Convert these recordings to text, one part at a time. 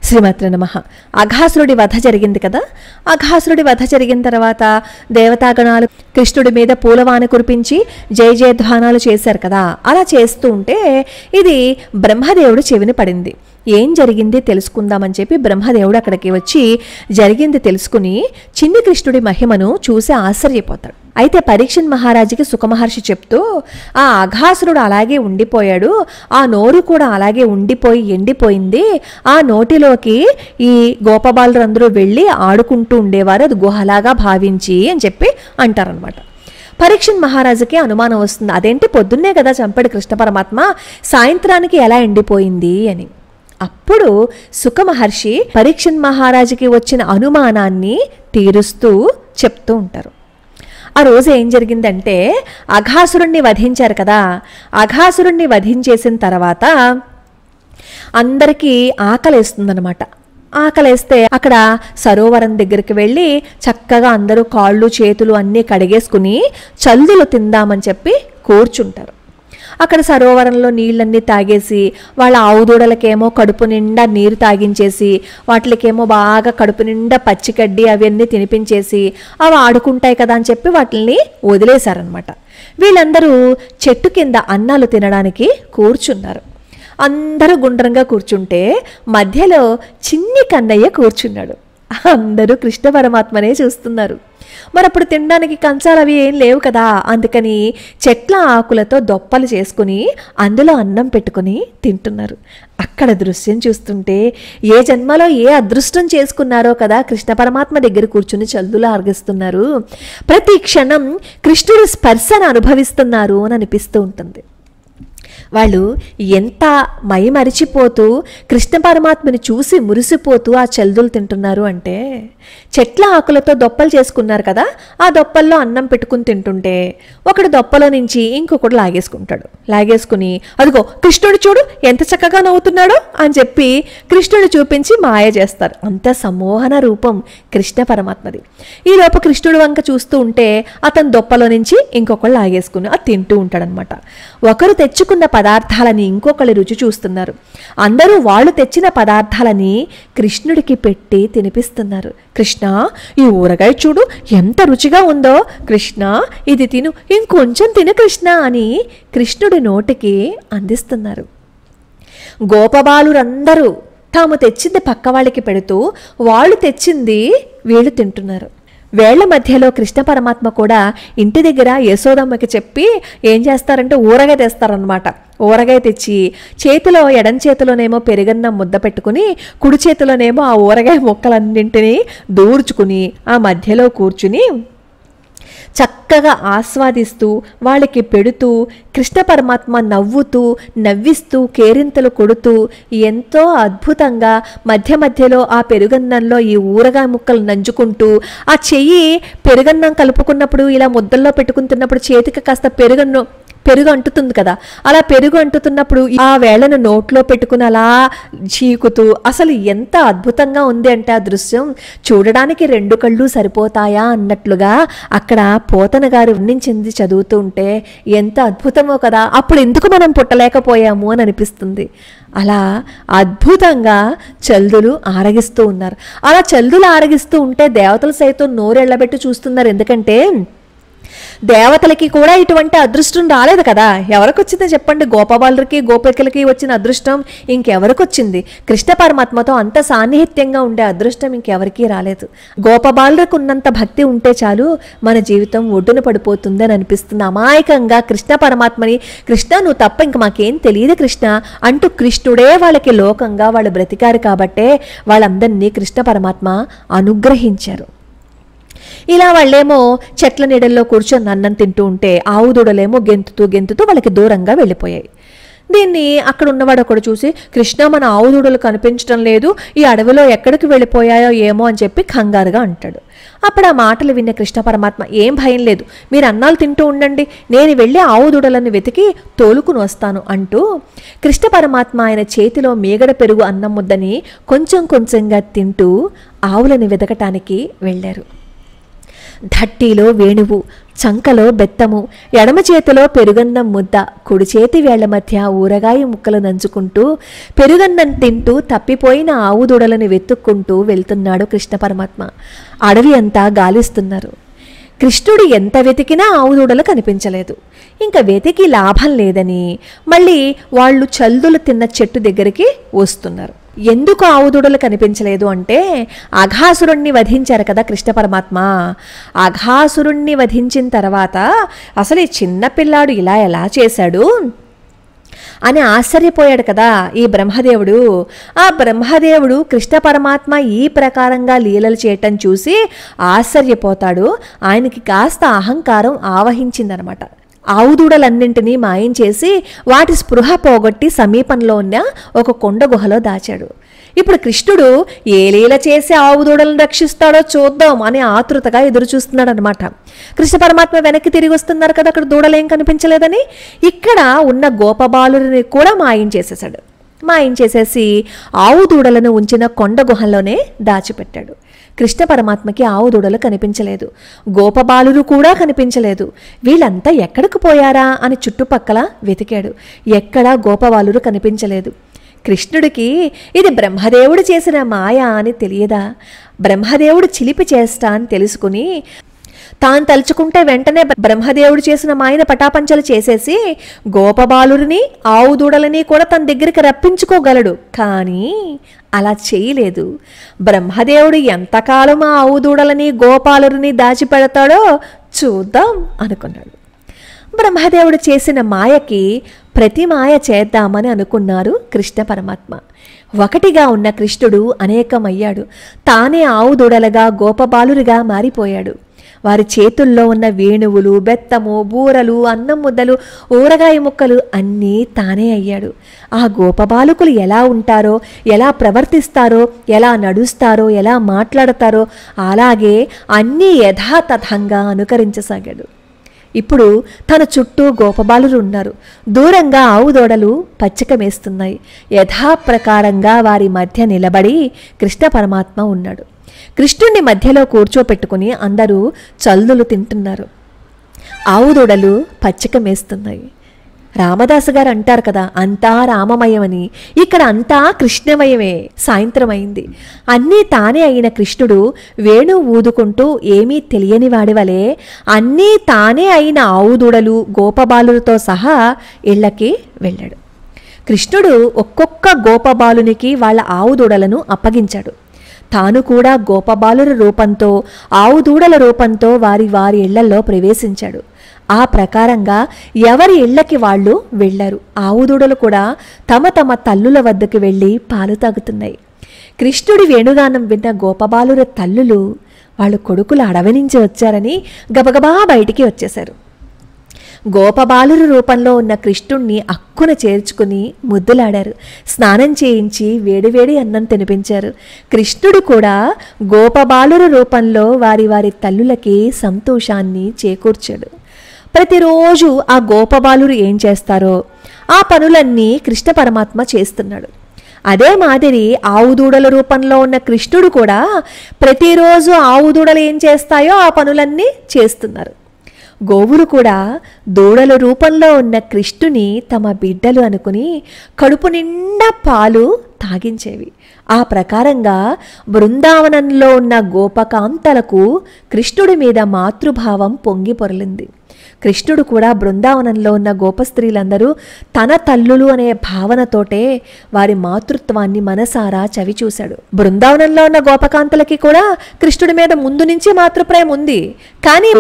శ్రీమాత్రే నమః. అఘాసురుడి వధ జరిగింది కదా. అఘాసురుడి వధ జరిగిన తర్వాత దేవతాగణాలు కృష్ణుడి మీద పూలవాన కురిపించి జయ జయధ్వానాలు చేశారు కదా. అలా చేస్తూ ఉంటే ఇది బ్రహ్మదేవుడు చెవిని పడింది. ఏం జరిగింది తెలుసుకుందామని చెప్పి బ్రహ్మదేవుడు అక్కడికి వచ్చి జరిగింది తెలుసుకుని చిన్ని కృష్ణుడి మహిమను చూసి ఆశ్చర్యపోతాడు. అయితే పరీక్షణ్ మహారాజుకి సుఖమహర్షి చెప్తూ, ఆ అఘాసురుడు అలాగే ఉండిపోయాడు, ఆ నోరు కూడా అలాగే ఉండిపోయి ఎండిపోయింది, ఆ నోటిలోకి ఈ గోపబాలురందరూ వెళ్ళి ఆడుకుంటూ ఉండేవారు, అది గుహలాగా భావించి అని చెప్పి అంటారనమాట. పరీక్షణ్ మహారాజుకి అనుమానం వస్తుంది, అదేంటి పొద్దున్నే కదా చంపాడు కృష్ణ పరమాత్మ, సాయంత్రానికి ఎలా ఎండిపోయింది అని. అప్పుడు సుఖమహర్షి పరీక్షణ్ మహారాజుకి వచ్చిన అనుమానాన్ని తీరుస్తూ చెప్తూ ఉంటారు. ఆ రోజు ఏం జరిగిందంటే అఘాసురుణ్ణి వధించారు కదా. అఘాసురుణ్ణి వధించేసిన తర్వాత అందరికీ ఆకలేస్తుందన్నమాట. ఆకలేస్తే అక్కడ సరోవరం దగ్గరికి వెళ్ళి చక్కగా అందరూ కాళ్ళు చేతులు అన్నీ కడిగేసుకుని చల్దులు తిందామని చెప్పి కూర్చుంటారు. అక్కడ సరోవరంలో నీళ్ళన్నీ తాగేసి వాళ్ళ ఆవుదూడలకేమో కడుపు నిండా నీరు తాగించేసి వాటికేమో బాగా కడుపు నిండా పచ్చిగడ్డి అవన్నీ తినిపించేసి అవి ఆడుకుంటాయి కదా అని చెప్పి వాటిని వదిలేశారనమాట. వీళ్ళందరూ చెట్టు కింద అన్నాలు తినడానికి కూర్చున్నారు. అందరూ గుండ్రంగా కూర్చుంటే మధ్యలో చిన్ని కన్నయ్య కూర్చున్నాడు. అందరూ కృష్ణ పరమాత్మనే చూస్తున్నారు. మరప్పుడు తినడానికి కంచాలు అవి ఏం లేవు కదా, అందుకని చెట్ల ఆకులతో దొప్పలు చేసుకుని అందులో అన్నం పెట్టుకుని తింటున్నారు. అక్కడ దృశ్యం చూస్తుంటే ఏ జన్మలో ఏ అదృష్టం చేసుకున్నారో కదా, కృష్ణ పరమాత్మ దగ్గర కూర్చుని చల్దులా ఆర్గిస్తున్నారు, ప్రతి క్షణం కృష్ణుడి స్పర్శను అనుభవిస్తున్నారు అని అనిపిస్తూ ఉంటుంది. వాళ్ళు ఎంత మైమరిచిపోతూ కృష్ణ పరమాత్మని చూసి మురిసిపోతూ ఆ చల్దులు తింటున్నారు అంటే, చెట్ల ఆకులతో దొప్పలు చేసుకున్నారు కదా, ఆ దొప్పల్లో అన్నం పెట్టుకుని తింటుంటే ఒకడు దొప్పలో నుంచి ఇంకొకడు లాగేసుకుంటాడు. లాగేసుకుని అదిగో కృష్ణుడు చూడు ఎంత చక్కగా నవ్వుతున్నాడో అని చెప్పి కృష్ణుడు చూపించి మాయ చేస్తారు. అంత సమ్మోహన రూపం కృష్ణ పరమాత్మది. ఈలోపు కృష్ణుడు వంక చూస్తూ ఉంటే అతను దొప్పలో నుంచి ఇంకొకళ్ళు లాగేసుకుని అది తింటూ ఉంటాడనమాట. ఒకరు తెచ్చుకున్న పదార్థాలని ఇంకొకళ్ళు రుచి చూస్తున్నారు. అందరూ వాళ్ళు తెచ్చిన పదార్థాలని కృష్ణుడికి పెట్టి తినిపిస్తున్నారు. కృష్ణ ఈ ఊరగాయ చూడు ఎంత రుచిగా ఉందో, కృష్ణ ఇది తిను, ఇంకొంచెం తిను కృష్ణ అని కృష్ణుడి నోటికి అందిస్తున్నారు. గోపబాలురందరూ తాము తెచ్చింది పక్క వాళ్ళకి పెడుతూ వాళ్ళు తెచ్చింది వీళ్ళు తింటున్నారు. వేళ్ల మధ్యలో కృష్ణ పరమాత్మ కూడా ఇంటి దగ్గర యశోదమ్మకి చెప్పి ఏం చేస్తారంటే ఊరగాయ తెస్తారనమాట. ఊరగాయ తెచ్చి చేతిలో ఎడం చేతిలోనేమో పెరుగన్నం ముద్ద పెట్టుకుని కుడి చేతిలోనేమో ఆ ఊరగాయ ముక్కలన్నింటినీ దూర్చుకుని ఆ మధ్యలో కూర్చుని చక్కగా ఆస్వాదిస్తూ వాళ్ళకి పెడుతూ కృష్ణ పరమాత్మ నవ్వుతూ నవ్విస్తూ కేరింతలు కొడుతూ ఎంతో అద్భుతంగా మధ్య మధ్యలో ఆ పెరుగన్నంలో ఈ ఊరగాయ ముక్కలు నంచుకుంటూ ఆ చెయ్యి పెరుగన్నం కలుపుకున్నప్పుడు ఇలా ముద్దల్లో పెట్టుకుని తిన్నప్పుడు చేతికి కాస్త పెరుగు అంటుతుంది కదా, అలా పెరుగు అంటుతున్నప్పుడు ఆ వేళను నోట్లో పెట్టుకుని అలా చీకుతూ అసలు ఎంత అద్భుతంగా ఉంది అంటే ఆ దృశ్యం చూడడానికి రెండు కళ్ళు సరిపోతాయా అన్నట్లుగా అక్కడ పోతన గారు వర్ణించింది చదువుతూ ఉంటే ఎంత అద్భుతమో కదా, అప్పుడు ఎందుకు మనం పుట్టలేకపోయాము అని అనిపిస్తుంది. అలా అద్భుతంగా చల్దులు ఆరగిస్తూ ఉన్నారు. అలా చల్దులు ఆరగిస్తూ ఉంటే దేవతలు సైతం నోరెళ్లబెట్టి చూస్తున్నారు. ఎందుకంటే దేవతలకి కూడా ఇటువంటి అదృష్టం రాలేదు కదా. ఎవరికి వచ్చిందో చెప్పండి? గోపబాలులకి గోపికలకి వచ్చిన అదృష్టం ఇంకెవరికి వచ్చింది? కృష్ణ పరమాత్మతో అంత సాన్నిహిత్యంగా ఉండే అదృష్టం ఇంకెవరికీ రాలేదు. గోపబాలులకు ఉన్నంత భక్తి ఉంటే చాలు మన జీవితం ఒడ్డున పడిపోతుంది అని అనిపిస్తుంది. అమాయకంగా కృష్ణ పరమాత్మని కృష్ణ నువ్వు తప్ప ఇంక మాకేం తెలియదు కృష్ణ అంటూ కృష్ణుడే వాళ్ళకి లోకంగా వాళ్ళు బ్రతికారు కాబట్టే వాళ్ళందరినీ కృష్ణ పరమాత్మ అనుగ్రహించారు. ఇలా వాళ్ళేమో చెట్ల నీడల్లో కూర్చొని అన్నం తింటూ ఉంటే ఆవుదూడలేమో గెంతుతూ వాళ్ళకి దూరంగా వెళ్ళిపోయాయి. దీన్ని అక్కడ ఉన్నవాడు ఒకడు చూసి, కృష్ణ మన ఆవుదూడలు కనిపించడం లేదు, ఈ అడవిలో ఎక్కడికి వెళ్ళిపోయాయో ఏమో అని చెప్పి కంగారుగా అంటాడు. అప్పుడు ఆ మాటలు విన్న కృష్ణ పరమాత్మ, ఏం భయం లేదు, మీరు అన్నాలు తింటూ ఉండండి, నేను వెళ్ళి ఆవుదూడలను వెతికి తోలుకుని వస్తాను అంటూ కృష్ణ పరమాత్మ ఆయన చేతిలో మీగడ పెరుగు అన్నం ముద్దని కొంచెంగా తింటూ ఆవులను వెతకటానికి వెళ్ళారు. ధట్టీలో వేణువు, చంకలో బెత్తము, ఎడమ చేతిలో పెరుగన్నం ముద్ద, కుడి చేతి వేళ్ల మధ్య ఊరగాయ ముక్కలు నంచుకుంటూ పెరుగన్నం తింటూ తప్పిపోయిన ఆవు దూడలను వెతుక్కుంటూ వెళ్తున్నాడు కృష్ణ పరమాత్మ. అడవి అంతా గాలిస్తున్నారు. కృష్ణుడు ఎంత వెతికినా ఆవు దూడలు కనిపించలేదు. ఇంకా వెతికి లాభం లేదని మళ్ళీ వాళ్ళు చల్దులు తిన్న చెట్టు దగ్గరికి వస్తున్నారు. ఎందుకు ఆవు దూడలు కనిపించలేదు అంటే, అఘాసురుణ్ణి వధించారు కదా కృష్ణ పరమాత్మ. అఘాసురుణ్ణి వధించిన తర్వాత అసలు ఈ చిన్న పిల్లాడు ఇలా ఎలా చేశాడు అని ఆశ్చర్యపోయాడు కదా ఈ బ్రహ్మదేవుడు. ఆ బ్రహ్మదేవుడు కృష్ణ పరమాత్మ ఈ ప్రకారంగా లీలలు చేయటం చూసి ఆశ్చర్యపోతాడు. ఆయనకి కాస్త అహంకారం ఆవహించిందనమాట. ఆవు దూడలన్నింటినీ మాయం చేసి వాటి స్పృహ పోగొట్టి సమీపంలో ఉన్న ఒక కొండ గుహలో దాచాడు. ఇప్పుడు కృష్ణుడు ఏ లీల చేసి ఆవు దూడలను రక్షిస్తాడో చూద్దాం అని ఆతృతగా ఎదురు చూస్తున్నాడు అనమాట. కృష్ణ పరమాత్మ వెనక్కి తిరిగి వస్తున్నారు కదా, అక్కడ దూడలేం కనిపించలేదని ఇక్కడ ఉన్న గోపబాలుని కూడా మాయం చేసేశాడు. మాయం చేసేసి ఆవు దూడలను ఉంచిన కొండ గుహంలోనే దాచిపెట్టాడు. కృష్ణ పరమాత్మకి ఆవు దూడలు కనిపించలేదు, గోపబాలురు కూడా కనిపించలేదు. వీళ్ళంతా ఎక్కడికి పోయారా అని చుట్టుపక్కల వెతికాడు. ఎక్కడా గోపబాలురు కనిపించలేదు. కృష్ణుడికి ఇది బ్రహ్మదేవుడు చేసిన మాయ అని తెలియదా? బ్రహ్మదేవుడు చిలిపి చేస్తా అని తెలుసుకుని తాను తలుచుకుంటే వెంటనే బ్రహ్మదేవుడు చేసిన మాయన పటాపంచలు చేసేసి గోపబాలురిని ఆవు దూడలని కూడా తన దగ్గరికి రప్పించుకోగలడు. కానీ అలా చేయలేదు. బ్రహ్మదేవుడు ఎంతకాలం ఆ ఆవు దూడలని గోపాలురిని దాచిపెడతాడో చూద్దాం అనుకున్నాడు. బ్రహ్మదేవుడు చేసిన మాయకి ప్రతి మాయ చేద్దామని అనుకున్నారు కృష్ణ పరమాత్మ. ఒకటిగా ఉన్న కృష్ణుడు అనేకమయ్యాడు. తానే ఆవు దూడలుగా గోపబాలురిగా మారిపోయాడు. వారి చేతుల్లో ఉన్న వేణువులు, బెత్తము, బూరలు, అన్నం ముద్దలు, ఊరగాయ ముక్కలు అన్నీ తానే అయ్యాడు. ఆ గోపబాలుకులు ఎలా ఉంటారో, ఎలా ప్రవర్తిస్తారో, ఎలా నడుస్తారో, ఎలా మాట్లాడతారో అలాగే అన్నీ యథాతథంగా అనుకరించసాగాడు. ఇప్పుడు తన చుట్టూ గోపబాలురు ఉన్నారు. దూరంగా ఆవు దూడలు పచ్చిక మేస్తున్నాయి. యథాప్రకారంగా వారి మధ్య నిలబడి కృష్ణ పరమాత్మ ఉన్నాడు. కృష్ణుణ్ణి మధ్యలో కూర్చోపెట్టుకుని అందరూ చల్దులు తింటున్నారు. ఆవు దూడలు పచ్చిక మేస్తున్నాయి. రామదాసు గారు అంటారు కదా, అంతా రామమయమని. ఇక్కడ అంతా కృష్ణమయమే. సాయంత్రం అయింది. అన్నీ తానే అయిన కృష్ణుడు వేణు ఊదుకుంటూ ఏమీ తెలియని వాడి వలె అన్నీ తానే అయిన ఆవు దూడలు గోపబాలులతో సహా ఇళ్లకి వెళ్ళాడు. కృష్ణుడు ఒక్కొక్క గోపబాలునికి వాళ్ళ ఆవు దూడలను అప్పగించాడు. తాను కూడా గోపబాలుల రూపంతో ఆవు దూడల రూపంతో వారి వారి ఇళ్లలో ప్రవేశించాడు. ఆ ప్రకారంగా ఎవరి ఇళ్లకి వాళ్ళు వెళ్లారు. ఆవు దూడలు కూడా తమ తమ తల్లుల వద్దకు వెళ్ళి పాలు తాగుతున్నాయి. కృష్ణుడి వేణుగానం విన్న గోపబాలుర తల్లులు వాళ్ళు కొడుకులు అడవి నుంచి వచ్చారని గబగబా బయటికి వచ్చేశారు. గోపబాలురు రూపంలో ఉన్న కృష్ణుణ్ణి అక్కున చేర్చుకుని ముద్దులాడారు. స్నానం చేయించి వేడివేడి అన్నం తినిపించారు. కృష్ణుడు కూడా గోపబాలురు రూపంలో వారి వారి తల్లులకి సంతోషాన్ని చేకూర్చాడు. ప్రతిరోజు ఆ గోపబాలురు ఏం చేస్తారో ఆ పనులన్నీ కృష్ణ పరమాత్మ చేస్తున్నాడు. అదే మాదిరి ఆవు దూడల రూపంలో ఉన్న కృష్ణుడు కూడా ప్రతిరోజు ఆవు దూడలు ఏం చేస్తాయో ఆ పనులన్నీ చేస్తున్నారు. గోవులు కూడా దూడల రూపంలో ఉన్న కృష్ణుని తమ బిడ్డలు అనుకుని కడుపు నిండా పాలు తాగించేవి. ఆ ప్రకారంగా బృందావనంలో ఉన్న గోపకాంతలకు కృష్ణుడి మీద మాతృభావం పొంగి పొరలింది. కృష్ణుడు కూడా బృందావనంలో ఉన్న గోపస్త్రీలందరూ తన తల్లులు అనే భావనతోటే వారి మాతృత్వాన్ని మనసారా చవిచూశాడు. బృందావనంలో ఉన్న గోపకాంతలకి కూడా కృష్ణుడి మీద ముందు నుంచి మాతృప్రేమ ఉంది. కానీ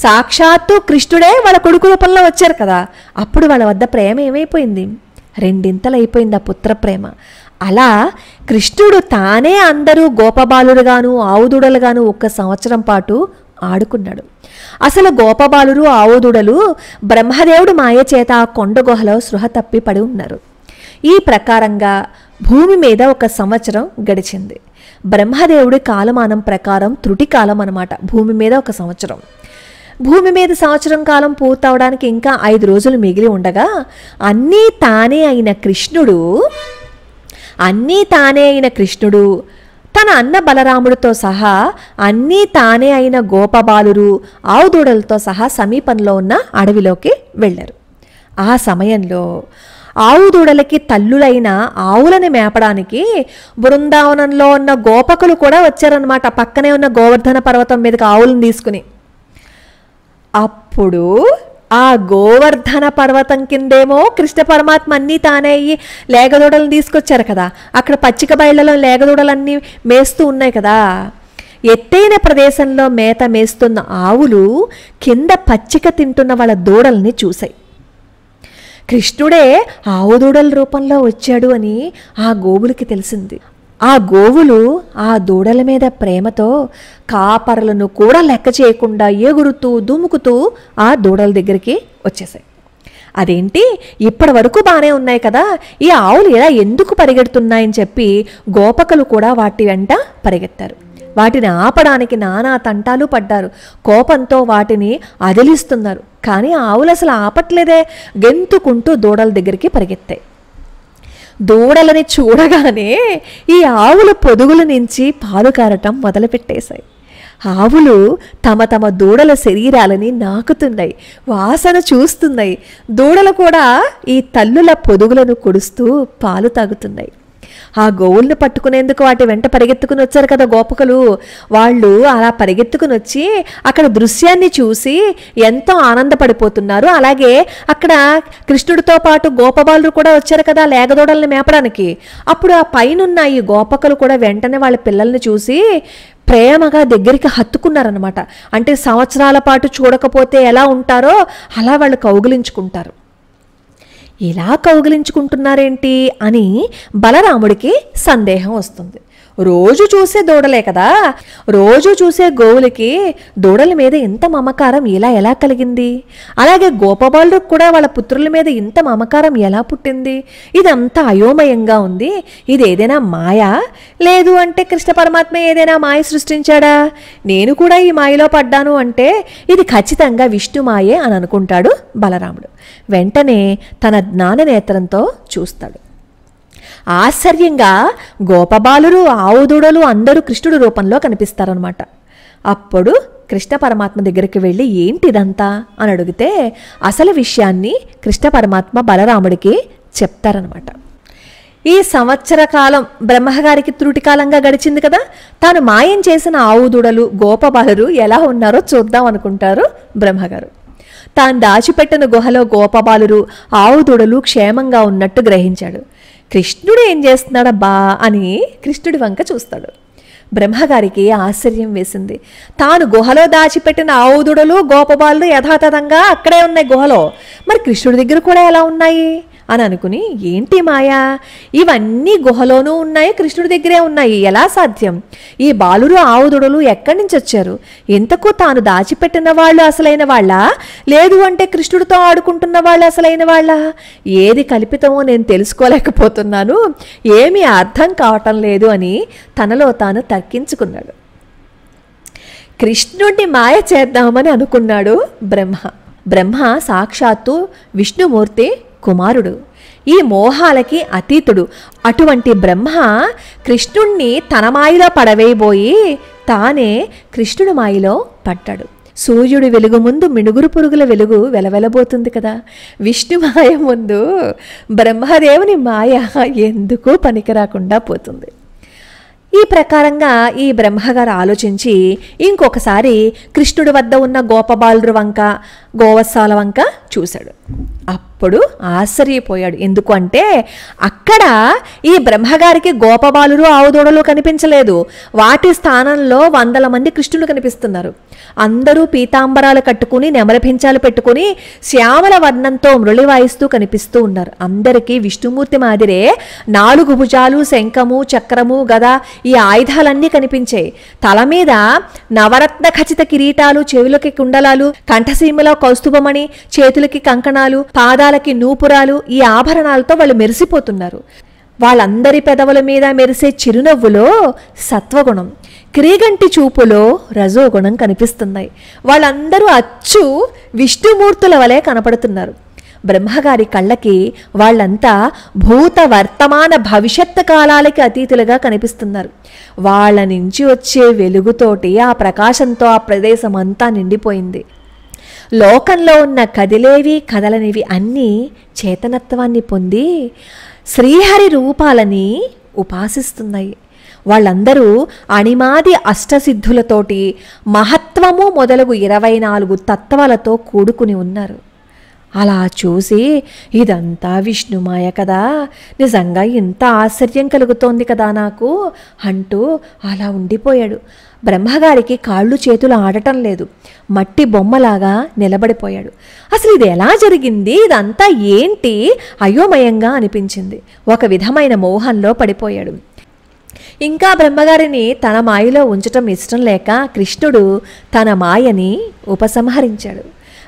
సాక్షాత్తు కృష్ణుడే వాళ్ళ కొడుకు రూపంలో వచ్చారు కదా, అప్పుడు వాళ్ళ వద్ద ప్రేమ ఏమైపోయింది? రెండింతలైపోయింది ఆ పుత్రప్రేమ. అలా కృష్ణుడు తానే అందరూ గోపబాలురుగాను ఆవుదూడలుగాను 1 సంవత్సరం పాటు ఆడుకున్నాడు. అసలు గోపబాలురు ఆవుదూడలు బ్రహ్మదేవుడు మాయచేత ఆ కొండ గుహలో సృహ తప్పి పడి ఉన్నారు. ఈ ప్రకారంగా భూమి మీద 1 సంవత్సరం గడిచింది. బ్రహ్మదేవుడి కాలమానం ప్రకారం త్రుటి కాలం అన్నమాట. భూమి మీద 1 సంవత్సరం. భూమి మీద సంవత్సరం కాలం పూర్తవడానికి ఇంకా 5 రోజులు మిగిలి ఉండగా అన్నీ తానే అయిన కృష్ణుడు తన అన్న బలరాముడితో సహా అన్నీ తానే అయిన గోపబాలురు ఆవు దూడలతో సహా సమీపంలో ఉన్న అడవిలోకి వెళ్ళారు. ఆ సమయంలో ఆవు దూడలకి తల్లులైన ఆవులను మేపడానికి బృందావనంలో ఉన్న గోపకులు కూడా వచ్చారనమాట. పక్కనే ఉన్న గోవర్ధన పర్వతం మీదకి ఆవులను తీసుకుని. అప్పుడు ఆ గోవర్ధన పర్వతం కిందేమో కృష్ణ పరమాత్మ అన్నీ తానే అయ్యి లేగదూడలను తీసుకొచ్చారు కదా. అక్కడ పచ్చిక బయళ్లలో లేగదూడలన్నీ మేస్తూ ఉన్నాయి కదా. ఎత్తైన ప్రదేశంలో మేత మేస్తున్న ఆవులు కింద పచ్చిక తింటున్న వాళ్ళ దూడల్ని చూశాయి. కృష్ణుడే ఆవు దూడల రూపంలో వచ్చాడు అని ఆ గోవులకి తెలిసింది. ఆ గోవులు ఆ దూడల మీద ప్రేమతో కాపరలను కూడా లెక్క చేయకుండా ఎగురుతూ దుముకుతూ ఆ దూడల దగ్గరికి వచ్చేసాయి. అదేంటి, ఇప్పటి వరకు బాగానే ఉన్నాయి కదా, ఈ ఆవులు ఇలా ఎందుకు పరిగెడుతున్నాయని చెప్పి గోపకులు కూడా వాటి వెంట పరిగెత్తారు. వాటిని ఆపడానికి నానా తంటాలు పడ్డారు. కోపంతో వాటిని అదిలిస్తున్నారు. కానీ ఆవులు అసలు ఆపట్లేదే. గెంతుకుంటూ దూడల దగ్గరికి పరిగెత్తాయి. దూడలని చూడగానే ఈ ఆవుల పొదుగుల నుంచి పాలు కారటం మొదలుపెట్టేశాయి. ఆవులు తమ తమ దూడల శరీరాలని నాకుతున్నాయి, వాసన చూస్తున్నాయి. దూడలు కూడా ఈ తల్లుల పొదుగులను కొడుస్తూ పాలు తాగుతున్నాయి. ఆ గోవుల్ని పట్టుకునేందుకు వాటి వెంట పరిగెత్తుకుని వచ్చారు కదా గోపకులు. వాళ్ళు అలా పరిగెత్తుకుని వచ్చి అక్కడ దృశ్యాన్ని చూసి ఎంతో ఆనందపడిపోతున్నారు. అలాగే అక్కడ కృష్ణుడితో పాటు గోపబాలురు కూడా వచ్చారు కదా లేగదూడల్ని మేపడానికి. అప్పుడు ఆ పైనున్న ఈ గోపకులు కూడా వెంటనే వాళ్ళ పిల్లల్ని చూసి ప్రేమగా దగ్గరికి హత్తుకున్నారనమాట. అంటే సంవత్సరాల పాటు చూడకపోతే ఎలా ఉంటారో అలా వాళ్ళు కౌగిలించుకుంటారు. ఇలా కౌగిలించుకుంటున్నారేంటి అని బలరాముడికి సందేహం వస్తుంది. రోజు చూసే దూడలే కదా, రోజు చూసే గోవులకి దూడల మీద ఇంత మమకారం ఎలా కలిగింది? అలాగే గోపబాలుడికి కూడా వాళ్ళ పుత్రుల మీద ఇంత మమకారం ఎలా పుట్టింది? ఇదంతా అయోమయంగా ఉంది. ఇది ఏదైనా మాయా, లేదు అంటే కృష్ణ పరమాత్మ ఏదైనా మాయ సృష్టించాడా? నేను కూడా ఈ మాయలో పడ్డాను అంటే ఇది ఖచ్చితంగా విష్ణుమాయే అని అనుకుంటాడు బలరాముడు. వెంటనే తన జ్ఞాననేత్రంతో చూస్తాడు. ఆశ్చర్యంగా గోపబాలురు ఆవు దూడలు అందరూ కృష్ణుడి రూపంలో కనిపిస్తారనమాట. అప్పుడు కృష్ణ పరమాత్మ దగ్గరికి వెళ్ళి ఏంటిదంతా అని అడిగితే అసలు విషయాన్ని కృష్ణ పరమాత్మ బలరాముడికి చెప్తారనమాట. ఈ సంవత్సర కాలం బ్రహ్మగారికి త్రుటికాలంగా గడిచింది కదా. తాను మాయం చేసిన ఆవు దూడలు గోపబాలురు ఎలా ఉన్నారో చూద్దాం అనుకుంటారు బ్రహ్మగారు. తాను దాచిపెట్టిన గుహలో గోపబాలురు ఆవు దూడలు క్షేమంగా ఉన్నట్టు గ్రహించాడు. కృష్ణుడు ఏం చేస్తున్నాడబ్బా అని కృష్ణుడి వంక చూస్తాడు. బ్రహ్మగారికి ఆశ్చర్యం వేసింది. తాను గుహలో దాచిపెట్టిన ఆవు దూడలు గోపబాలురు యథాతథంగా అక్కడే ఉన్నాయి గుహలో. మరి కృష్ణుడి దగ్గర కూడా ఎలా ఉన్నాయి అని అనుకుని ఏంటి మాయా, ఇవన్నీ గుహలోనూ ఉన్నాయి, కృష్ణుడి దగ్గరే ఉన్నాయి, ఎలా సాధ్యం? ఈ బాలురు ఆవు దూడలు ఎక్కడి నుంచి వచ్చారు? ఇంతకు తాను దాచిపెట్టిన వాళ్ళు అసలైన వాళ్ళ, లేదు అంటే కృష్ణుడితో ఆడుకుంటున్న వాళ్ళు అసలైన వాళ్ళ? ఏది కల్పితమో నేను తెలుసుకోలేకపోతున్నాను, ఏమీ అర్థం కావటం లేదు అని తనలో తాను తర్కించుకున్నాడు. కృష్ణుడిని మాయ చేద్దామని అనుకున్నాడు బ్రహ్మ సాక్షాత్తు విష్ణుమూర్తి కుమారుడు, ఈ మోహాలకి అతీతుడు. అటువంటి బ్రహ్మ కృష్ణుణ్ణి తన మాయలో పడవేయబోయి తానే కృష్ణుడి మాయలో పడ్డాడు. సూర్యుడి వెలుగు ముందు మినుగురు పురుగుల వెలుగు వెలవెలబోతుంది కదా. విష్ణు మాయ ముందు బ్రహ్మదేవుని మాయ ఎందుకు పనికిరాకుండా పోతుంది. ఈ ప్రకారంగా ఈ బ్రహ్మగారు ఆలోచించి ఇంకొకసారి కృష్ణుడి వద్ద ఉన్న గోపబాలురు వంక గోవత్సాల వంక చూశాడు. అప్పుడు ఆశ్చర్యపోయాడు. ఎందుకు అంటే అక్కడ ఈ బ్రహ్మగారికి గోపబాలురు ఆవుదూడలు కనిపించలేదు. వాటి స్థానంలో 100 మంది కృష్ణులు కనిపిస్తున్నారు. అందరూ పీతాంబరాలు కట్టుకుని నెమలపించాలు పెట్టుకుని శ్యామల వర్ణంతో మృళి వాయిస్తూ కనిపిస్తూ ఉన్నారు. అందరికీ విష్ణుమూర్తి మాదిరే 4 భుజాలు, శంఖము, చక్రము, గద ఈ ఆయుధాలన్నీ కనిపించాయి. తల మీద నవరత్న ఖచ్చిత కిరీటాలు, చెవులకి కుండలాలు, కంఠసీమలో కౌస్తుభమణి, చేతులకి కంకణాలు, పాదాలకి నూపురాలు, ఈ ఆభరణాలతో వాళ్ళు మెరిసిపోతున్నారు. వాళ్ళందరి పెదవుల మీద మెరిసే చిరునవ్వులో సత్వగుణం, క్రీగంటి చూపులో రజోగుణం కనిపిస్తున్నాయి. వాళ్ళందరూ అచ్చు విష్ణుమూర్తుల వలె కనపడుతున్నారు. బ్రహ్మగారి కళ్ళకి వాళ్ళంతా భూత వర్తమాన భవిష్యత్తు కాలాలకి అతీతులుగా కనిపిస్తున్నారు. వాళ్ళ నుంచి వచ్చే వెలుగుతోటి ఆ ప్రకాశంతో ఆ ప్రదేశం అంతా నిండిపోయింది. లోకంలో ఉన్న కదిలేవి కదలనివి అన్నీ చేతనత్వాన్ని పొంది శ్రీహరి రూపాలని ఉపాసిస్తున్నాయి. వాళ్ళందరూ అణిమాది అష్టసిద్ధులతోటి మహత్వము మొదలగు 24 తత్వాలతో కూడుకుని ఉన్నారు. అలా చూసి ఇదంతా విష్ణుమాయ కదా, నిజంగా ఇంత ఆశ్చర్యం కలుగుతోంది కదా నాకు అంటూ అలా ఉండిపోయాడు. బ్రహ్మగారికి కాళ్ళు చేతులు ఆడటం లేదు, మట్టి బొమ్మలాగా నిలబడిపోయాడు. అసలు ఇది ఎలా జరిగింది, ఇదంతా ఏంటి అయోమయంగా అనిపించింది. ఒక విధమైన మోహంలో పడిపోయాడు. ఇంకా బ్రహ్మగారిని తన మాయలో ఉంచటం ఇష్టం లేక కృష్ణుడు తన మాయని ఉపసంహరించాడు.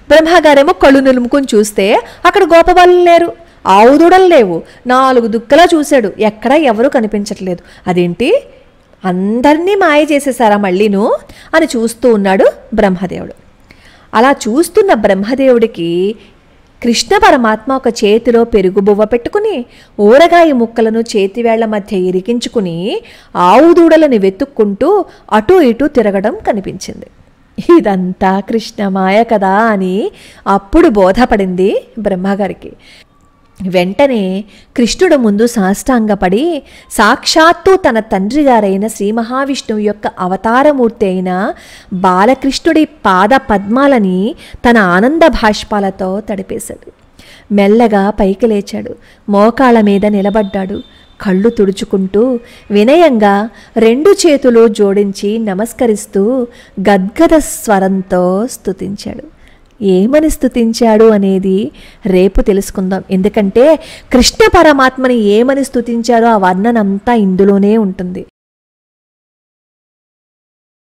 బ్రహ్మగారేమో కళ్ళు నిలుముకుని చూస్తే అక్కడ గోపబాలు లేరు, ఆవుదూడలు లేవు. 4 దుక్కలా చూశాడు, ఎక్కడా ఎవరూ కనిపించట్లేదు. అదేంటి, అందరినీ మాయ చేసేసారా మళ్ళీను అని చూస్తూ ఉన్నాడు బ్రహ్మదేవుడు. అలా చూస్తున్న బ్రహ్మదేవుడికి కృష్ణ పరమాత్మ ఒక చేతిలో పెరుగు బువ్వ పెట్టుకుని ఊరగాయ ముక్కలను చేతివేళ్ల మధ్య ఇరికించుకుని ఆవుదూడలని వెతుక్కుంటూ అటూ ఇటూ తిరగడం కనిపించింది. ఇదంతా కృష్ణమాయ కదా అని అప్పుడు బోధపడింది బ్రహ్మగారికి. వెంటనే కృష్ణుడు ముందు సాష్టాంగపడి సాక్షాత్తు తన తండ్రి గారైన శ్రీ మహావిష్ణువు యొక్క అవతారమూర్తి అయిన బాలకృష్ణుడి పాద పద్మాలని తన ఆనంద భాష్పాలతో తడిపేశాడు. మెల్లగా పైకి లేచాడు, మోకాళ్ళ మీద నిలబడ్డాడు. కళ్ళు తుడుచుకుంటూ వినయంగా 2 చేతులు జోడించి నమస్కరిస్తూ గద్గద స్వరంతో స్తుతించాడు. ఏమని స్తుతించాడు అనేది రేపు తెలుసుకుందాం. ఎందుకంటే కృష్ణ పరమాత్మని ఏమని స్తుతించారో ఆ వర్ణనంతా ఇందులోనే ఉంటుంది.